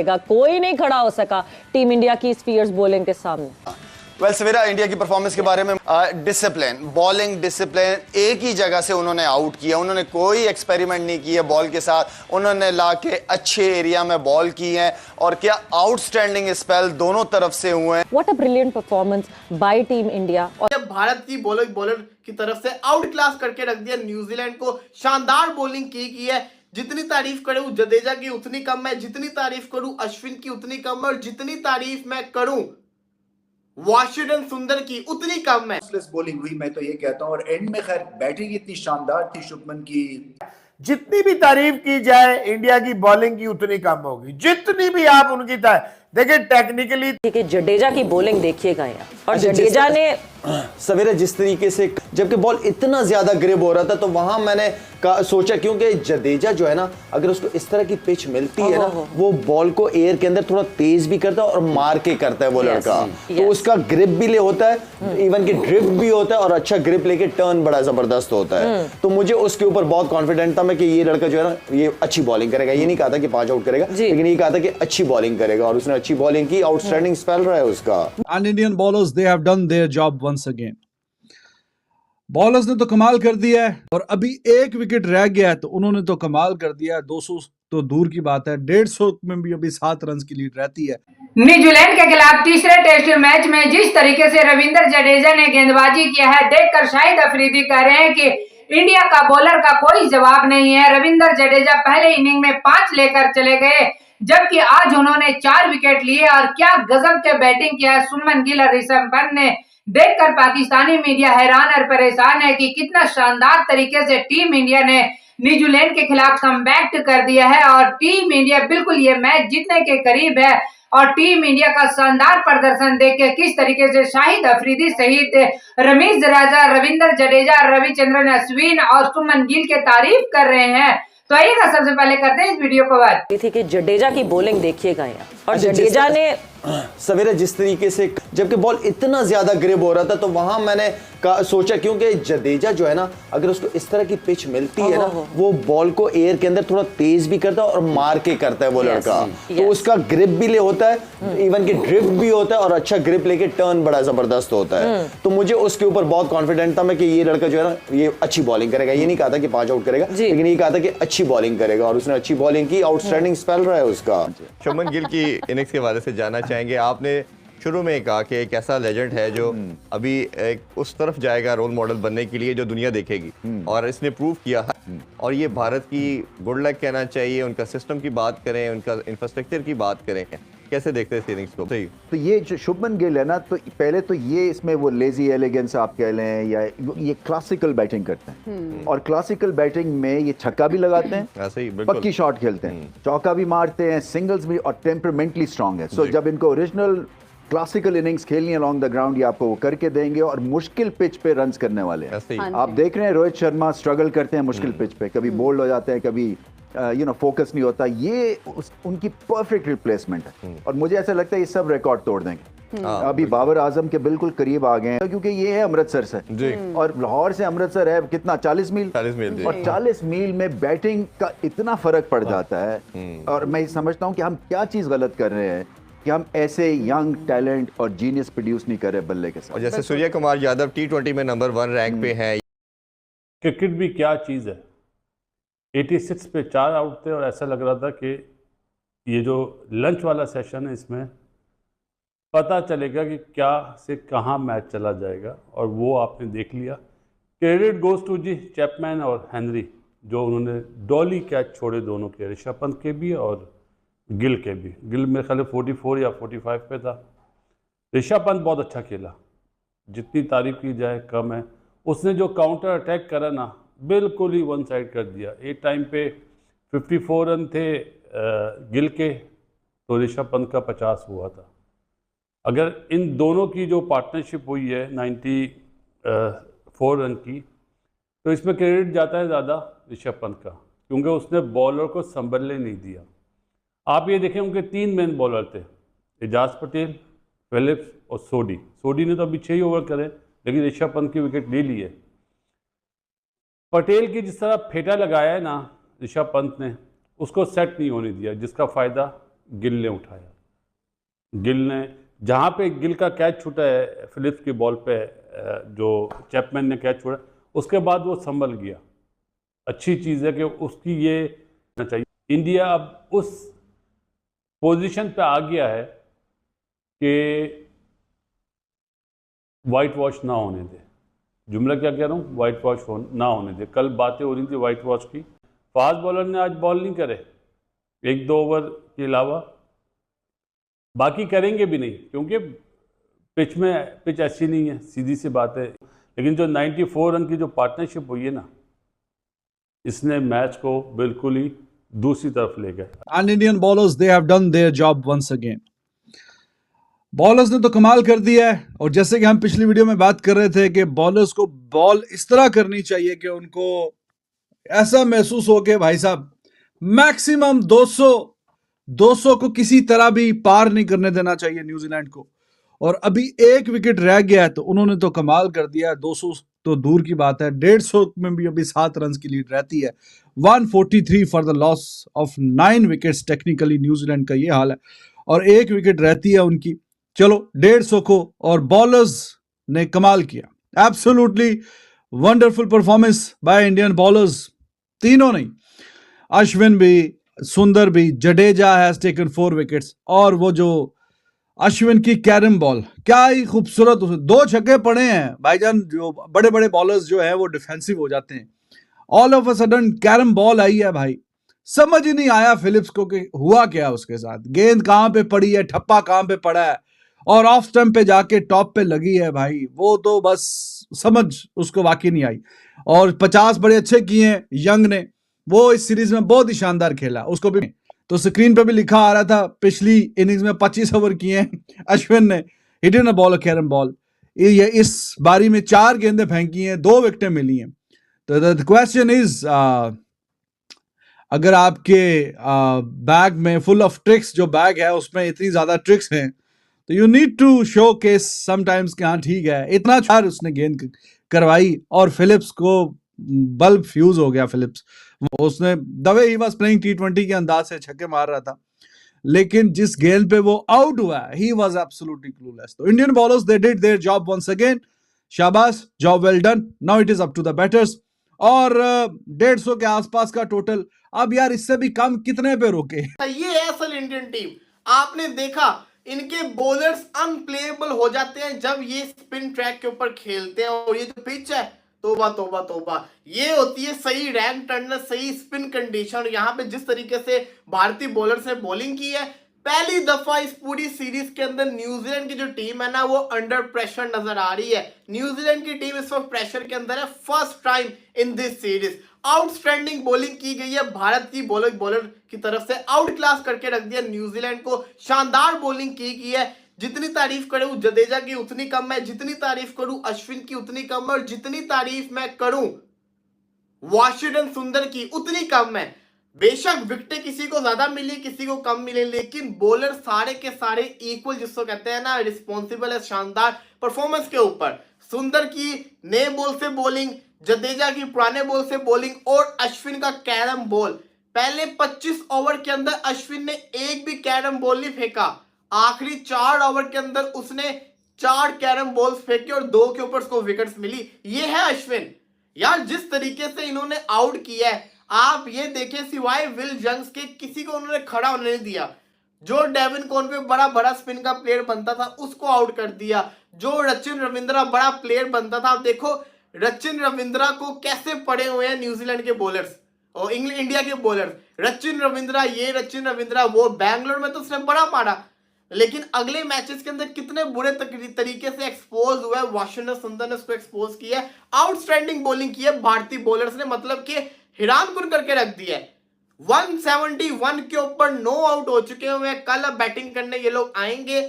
कोई नहीं खड़ा हो सका टीम इंडिया की इस फियर्स बॉलिंग के सामने। सवेरा इंडिया की परफॉर्मेंस के बारे में डिसिप्लिन, बॉलिंग डिसिप्लिन, एक ही जगह से उन्होंने आउट किया, उन्होंने कोई एक्सपेरिमेंट नहीं किया बॉल के साथ, उन्होंने लाके अच्छे एरिया में बॉल की है और क्या आउटस्टैंडिंग स्पेल दोनों तरफ से हुए हैं। What a brilliant performance by team India. और भारत की बॉलर की तरफ से आउट क्लास करके रख दिया न्यूजीलैंड को, शानदार बॉलिंग की है। जितनी तारीफ करूं जडेजा की उतनी कम है, जितनी तारीफ करूं अश्विन की उतनी कम है, और जितनी तारीफ मैं करूं वाशिंगटन सुंदर की उतनी कम है। बॉलिंग हुई मैं तो ये कहता हूं, और एंड में खैर बैटिंग इतनी शानदार थी शुभमन की। जितनी भी तारीफ की जाए इंडिया की बॉलिंग की उतनी कम होगी, जितनी भी आप उनकी देखिए टेक्निकली। देखिए जडेजा की बॉलिंग देखिएगा यार, और जडेजा ने सवेरे जिस तरीके से जबकि बॉल इतना ज्यादा ग्रिप हो रहा था तो वहां मैंने सोचा क्योंकि जडेजा जो है ना, अगर उसको इस तरह की पिच मिलती है ना, वो बॉल को एयर के अंदर थोड़ा तेज भी करता है और मार के करता है वो लड़का। तो उसका ग्रिप भी ले होता है, इवन की ड्रिफ्ट भी होता है और अच्छा ग्रिप लेके टर्न बड़ा जबरदस्त होता है। तो मुझे उसके ऊपर बहुत कॉन्फिडेंट था मैं कि ये लड़का जो है ना ये अच्छी बॉलिंग करेगा। ये नहीं कहा था कि 5 आउट करेगा, लेकिन ये कहा था कि अच्छी बॉलिंग करेगा और उसने अच्छी बॉलिंग की, आउटस्टैंडिंग स्पेल रहा है उसका। And Indian bowlers they have done their job once again. Bowlers ने तो कमाल कर दिया है और अभी एक विकेट रह गया है तो उन्होंने तो कमाल कर दिया है। 200 तो दूर की बात है, 150 में भी अभी 7 रन की लीड रहती है। न्यूजीलैंड के खिलाफ तीसरे टेस्ट मैच में जिस तरीके से रविंद्र जडेजा ने गेंदबाजी किया है, देखकर शाहिद अफरीदी कह रहे हैं कि इंडिया का बॉलर का कोई जवाब नहीं है। रविंद्र जडेजा पहले इनिंग में 5 लेकर चले गए, जबकि आज उन्होंने 4 विकेट लिए और क्या गजब के बैटिंग किया है सुमन गिल और ऋषभ पंत ने। देखकर पाकिस्तानी मीडिया हैरान और परेशान है कि कितना शानदार तरीके से टीम इंडिया ने न्यूजीलैंड के खिलाफ कमबैक कर दिया है और टीम इंडिया बिल्कुल ये मैच जीतने के करीब है। और टीम इंडिया का शानदार प्रदर्शन देख के किस तरीके से शाहिद अफरीदी सहित रमीज राजा, रविंद्र जडेजा, रविचंद्रन अश्विन और सुमन गिल के तारीफ कर रहे हैं। तो आइएगा सबसे पहले करते हैं इस वीडियो को बात। थी कि जडेजा की बॉलिंग देखिएगा यार, और जडेजा ने सवेरे जिस तरीके से जबकि बॉल इतना ज्यादा ग्रिप हो रहा था तो वहां मैंने सोचा क्योंकि जडेजा जो है ना, अगर उसको इस तरह की पिच मिलती है ना, वो बॉल को एयर के अंदर थोड़ा तेज भी करता है और मार के करता है वो लड़का। तो उसका ग्रिप भी ले होता है, इवन की ड्रिफ्ट भी होता है और अच्छा ग्रिप लेके टर्न बड़ा जबरदस्त होता है। तो मुझे उसके ऊपर बहुत कॉन्फिडेंट था मैं कि ये लड़का जो है ना ये अच्छी बॉलिंग करेगा। ये नहीं कहा था कि 5 आउट करेगा, लेकिन ये कहा था कि अच्छी बॉलिंग करेगा और उसने अच्छी बॉलिंग की, आउटस्टैंडिंग स्पेल रहा है उसका। शुभमन गिल की इनिंग्स के बारे से जानना चाहेंगे। आपने शुरू में कहा कि एक ऐसा लेजेंड है जो अभी एक उस तरफ जाएगा रोल मॉडल बनने के लिए जो दुनिया देखेगी, और इसने प्रूव किया है। और ये भारत की गुड लक कहना चाहिए। उनका सिस्टम की बात करें, उनका इंफ्रास्ट्रक्चर की बात करें, कैसे देखते हैं इनिंग्स को? तो ये जो शुभमन गिल है ना, तो पहले तो ये इसमें वो लेजी एलिगेंस आप कह लें या ये क्लासिकल बैटिंग करते हैं, और क्लासिकल बैटिंग में ये छक्का भी लगाते हैं, पक्की शॉट खेलते हैं, चौका भी मारते हैं, सिंगल्स भी, और टेम्परामेंटली स्ट्रांग है। सो जब इनको ओरिजिनल क्लासिकल इनिंग्स खेलनी अलोंग द ग्राउंड, ये आपको वो करके देंगे और मुश्किल पिच पे रन्स करने वाले हैं। आप देख रहे हैं रोहित शर्मा स्ट्रगल करते हैं मुश्किल पिच पे, कभी बोल्ड हो जाते हैं, कभी फोकस नहीं होता। ये उनकी परफेक्ट रिप्लेसमेंट है और मुझे ऐसा लगता है ये सब रिकॉर्ड तोड़ देंगे। अभी बाबर आजम के बिल्कुल करीब आ गए हैं क्योंकि ये है अमृतसर से, और लाहौर से अमृतसर है कितना 40 मील, और 40 मील में बैटिंग का इतना फर्क पड़ जाता है। और मैं समझता हूँ कि हम क्या चीज गलत कर रहे हैं कि हम ऐसे यंग टैलेंट और जीनियस प्रोड्यूस नहीं कर रहे बल्ले के साथ। और जैसे सूर्य कुमार यादव T20 में नंबर 1 रैंक पे है। क्रिकेट भी क्या चीज़ है। 86 पे 4 आउट थे और ऐसा लग रहा था कि ये जो लंच वाला सेशन है इसमें पता चलेगा कि क्या से कहाँ मैच चला जाएगा, और वो आपने देख लिया। Credit goes to G Chapman और हेनरी, जो उन्होंने डॉली कैच छोड़े दोनों के, ऋषभ पंत के भी और गिल के भी। गिल मेरे ख्याल 44 या 45 पे था। ऋषभ पंत बहुत अच्छा खेला, जितनी तारीफ की जाए कम है। उसने जो काउंटर अटैक करा ना, बिल्कुल ही वन साइड कर दिया। एक टाइम पे 54 रन थे गिल के, तो ऋषभ पंत का 50 हुआ था। अगर इन दोनों की जो पार्टनरशिप हुई है 94 रन की, तो इसमें क्रेडिट जाता है ज़्यादा ऋषभ पंत का, क्योंकि उसने बॉलर को संभलने नहीं दिया। आप ये देखें उनके 3 मेन बॉलर थे, एजाज पटेल, फिलिप्स और सोडी। सोडी ने तो अभी 6 ही ओवर करे, लेकिन ऋषभ पंत की विकेट ले ली है। पटेल की जिस तरह फेटा लगाया है ना ऋषभ पंत ने, उसको सेट नहीं होने दिया, जिसका फ़ायदा गिल ने उठाया। गिल ने जहाँ पे गिल का कैच छूटा है फिलिप्स की बॉल पे, जो चैपमैन ने कैच छोड़ा, उसके बाद वो संभल गया। अच्छी चीज़ है कि उसकी ये चाहिए। इंडिया अब उस पोजीशन पे आ गया है कि वाइट वॉश ना होने दे। जुमला क्या कह रहा हूँ, वाइट वॉश ना होने दे। कल बातें हो रही थी वाइट वॉश की। फास्ट बॉलर ने आज बॉल नहीं करे, 1-2 ओवर के अलावा, बाकी करेंगे भी नहीं, क्योंकि पिच ऐसी नहीं है, सीधी सी बात है। लेकिन जो 94 रन की जो पार्टनरशिप हुई है ना, इसने मैच को बिल्कुल ही दूसरी तरफ ले गए। And Indian bowlers, they have done their job once again. Bowlers ने तो कमाल कर दिया है। और जैसे कि हम पिछली वीडियो में बात कर रहे थे कि बॉलर्स को बॉल इस तरह करनी चाहिए कि उनको ऐसा महसूस हो कि भाई साहब मैक्सिमम 200 को किसी तरह भी पार नहीं करने देना चाहिए न्यूजीलैंड को। और अभी एक विकेट रह गया है तो उन्होंने तो कमाल कर दिया है। 200 तो दूर की बात है, 150 में भी अभी 7 रन की लीड रहती है। 143 for the loss of 9 wickets. Technically New Zealand का ये हाल है और एक विकेट रहती है उनकी। चलो 150 को, और बॉलर्स ने कमाल किया। Absolutely wonderful performance by Indian bowlers, तीनों नहीं, अश्विन भी, सुंदर भी, जडेजा हैज टेकन 4 विकेट्स। और वो जो अश्विन की कैरम बॉल, क्या ही खूबसूरत, 2 छक्के पड़े हैं भाईजान। जो बड़े बड़े बॉलर्स जो हैं वो डिफेंसिव हो जाते हैं। All of a sudden carrom ball आई है भाई, समझ ही नहीं आया फिलिप्स को कि हुआ क्या उसके साथ। गेंद कहां पे पड़ी है, ठप्पा कहां पे पड़ा है, और ऑफ स्टंप पे जाके टॉप पे लगी है भाई। वो तो बस समझ उसको वाकई नहीं आई। और 50 बड़े अच्छे किए हैं यंग ने, वो इस सीरीज में बहुत ही शानदार खेला। उसको भी तो स्क्रीन पे भी लिखा आ रहा था, पिछली इनिंग्स में 25 ओवर किए हैं अश्विन ने, hit in a ball, carrom ball. ये इस बारी में 4 गेंदें फेंकी हैं, 2 विकेटें मिली हैं। तो द क्वेश्चन इज, अगर आपके बैग में फुल ऑफ ट्रिक्स, जो बैग है उसमें इतनी ज्यादा ट्रिक्स हैं, तो you need to showcase sometimes कि हाँ ठीक है। इतना चार उसने गेंद करवाई और फिलिप्स को बल्ब फ्यूज हो गया। फिलिप्स उसने the way he was playing T20 के अंदाज से छक्के मार रहा था, लेकिन जिस गेंद पे वो आउट हुआ, ही वाज एब्सोल्युटली क्लूलेस। तो Indian bowlers, they did their job once again, शाबाश, job well done. Now it is up to the batters. और 150 के आसपास का टोटल। अब यार इससे भी कम कितने पे रोके। ये है असल इंडियन टीम। आपने देखा इनके बॉलर्स अनप्लेएबल हो जाते हैं जब ये स्पिन ट्रैक के ऊपर खेलते हैं। और ये जो पिच है, तोबा तोबा तोबा, ये होती है सही रैंक टर्नर, सही स्पिन कंडीशन। यहाँ पे जिस तरीके से भारतीय बॉलर्स ने बॉलिंग की है, पहली दफा इस पूरी सीरीज के अंदर न्यूजीलैंड की जो टीम है ना, वो अंडर प्रेशर नजर आ रही है। न्यूजीलैंड की टीम इस वक्त प्रेशर के अंदर है, first time in this series. Outstanding bowling की गई है भारत की बॉलर की तरफ से, आउट क्लास करके रख दिया न्यूजीलैंड को। शानदार बॉलिंग की है। जितनी तारीफ करूं जडेजा की उतनी कम है, जितनी तारीफ करूं अश्विन की उतनी कम है, और जितनी तारीफ मैं करूं वाशिंगटन सुंदर की उतनी कम है। बेशक विकेटें किसी को ज्यादा मिली, किसी को कम मिले, लेकिन बॉलर सारे के सारे इक्वल, जिसको कहते हैं ना, रिस्पॉन्सिबल है शानदार परफॉर्मेंस के ऊपर। सुंदर की नए बॉल से बॉलिंग, जडेजा की पुराने बॉल से बॉलिंग, और अश्विन का कैरम बॉल। पहले 25 ओवर के अंदर अश्विन ने एक भी कैरम बॉल नहीं फेंका। आखिरी 4 ओवर के अंदर उसने 4 कैरम बॉल्स फेंके और 2 के ऊपर उसको विकेट्स मिली। ये है अश्विन। यार जिस तरीके से इन्होंने आउट किया है, आप ये देखें, सिवाय विल जंग्स के किसी को उन्होंने खड़ा होने नहीं दिया। जो डेविन कॉनवे बड़ा स्पिन का प्लेयर बनता था, उसको आउट कर दिया। जो रचिन रविंद्रा बड़ा प्लेयर बनता था, देखो रचिन रविंद्रा को कैसे पड़े हुए हैं न्यूजीलैंड के बॉलर्स और इंडिया के बॉलर्स। रचिन रविंद्रा ये, रचिन रविंद्रा वो। बैंगलोर में तो उसने बड़ा मारा, लेकिन अगले मैचेस के अंदर कितने बुरे तरीके से एक्सपोज हुआ है। वाशिंगटन सुंदर ने उसको एक्सपोज किया है। आउटस्टैंडिंग बॉलिंग की है भारतीय बॉलर्स ने, मतलब कि हैरानकुन करके रख दिया है। 171 के ऊपर 9 आउट हो चुके हुए हैं। कल अब बैटिंग करने ये लोग आएंगे,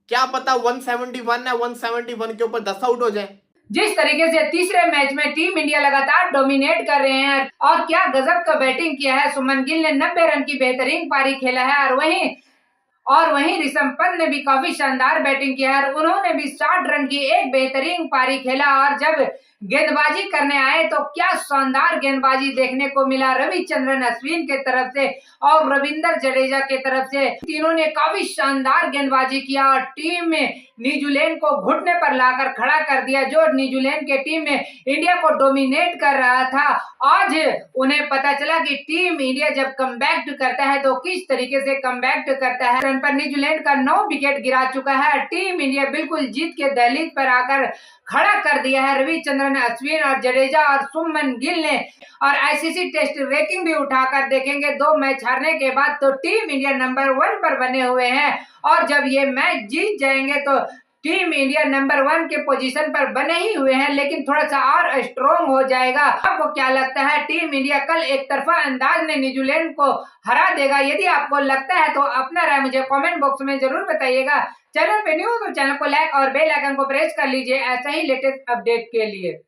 क्या पता 171 है, 171 के ऊपर 10 आउट हो जाए। जिस तरीके से तीसरे मैच में टीम इंडिया लगातार डोमिनेट कर रहे हैं, और क्या गजब का बैटिंग किया है। सुमन गिल ने 90 रन की बेहतरीन पारी खेला है, और वहीं ऋषभ पंत ने भी काफी शानदार बैटिंग किया है। उन्होंने भी 60 रन की एक बेहतरीन पारी खेला। और जब गेंदबाजी करने आए तो क्या शानदार गेंदबाजी देखने को मिला रविचंद्रन अश्विन के तरफ से और रविंद्र जडेजा के तरफ से। तीनों ने काफी शानदार गेंदबाजी किया और टीम में न्यूजीलैंड को घुटने पर लाकर खड़ा कर दिया। जो न्यूजीलैंड के टीम में इंडिया को डोमिनेट कर रहा था, आज उन्हें पता चला कि टीम इंडिया जब कमबैक करता है तो किस तरीके से कमबैक करता है। रन पर न्यूजीलैंड का 9 विकेट गिरा चुका है। टीम इंडिया बिल्कुल जीत के दहलीज पर आकर खड़ा कर दिया है। रविचंद्रन अश्विन और जडेजा और शुभमन गिल ने और आईसीसी टेस्ट रैंकिंग भी उठाकर देखेंगे 2 मैच हारने के बाद तो टीम इंडिया नंबर 1 पर बने हुए हैं और जब ये मैच जीत जाएंगे तो टीम इंडिया नंबर 1 के पोजीशन पर बने ही हुए हैं, लेकिन थोड़ा सा और स्ट्रॉन्ग हो जाएगा। आपको क्या लगता है, टीम इंडिया कल एक तरफा अंदाज में न्यूजीलैंड को हरा देगा? यदि आपको लगता है तो अपना राय मुझे कमेंट बॉक्स में जरूर बताइएगा। चैनल पे न्यू तो चैनल को लाइक और बेल आइकन को प्रेस कर लीजिए ऐसा ही लेटेस्ट अपडेट के लिए।